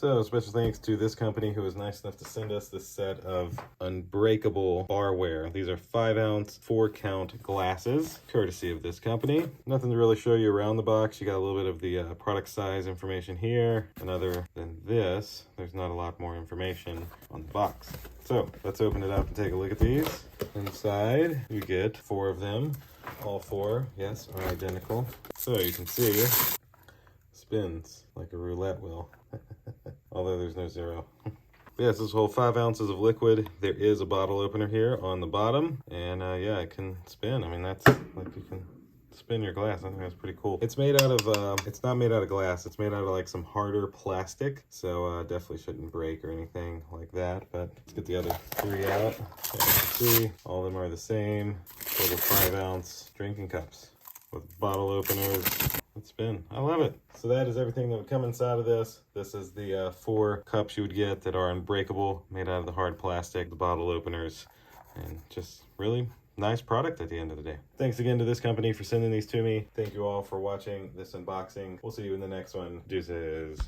So special thanks to this company who was nice enough to send us this set of Unbreakable barware. These are 5-ounce, 4-count glasses, courtesy of this company. Nothing to really show you around the box. You got a little bit of the product size information here. And other than this, there's not a lot more information on the box. So let's open it up and take a look at these. Inside, you get 4 of them. All 4, yes, are identical. So you can see, spins like a roulette wheel. Although there's no 0. Yes, this whole 5 ounces of liquid. There is a bottle opener here on the bottom. And yeah, it can spin. I mean, that's like you can spin your glass. I think that's pretty cool. It's made out of, it's not made out of glass. It's made out of like some harder plastic. So definitely shouldn't break or anything like that. But let's get the other 3 out. As you can see, all of them are the same. Little 5-ounce drinking cups with bottle openers. Spin. I love it. So that is everything that would come inside of this. This is the 4 cups you would get that are unbreakable, made out of the hard plastic, the bottle openers, and just really nice product at the end of the day. Thanks again to this company for sending these to me. Thank you all for watching this unboxing. We'll see you in the next one. Deuces.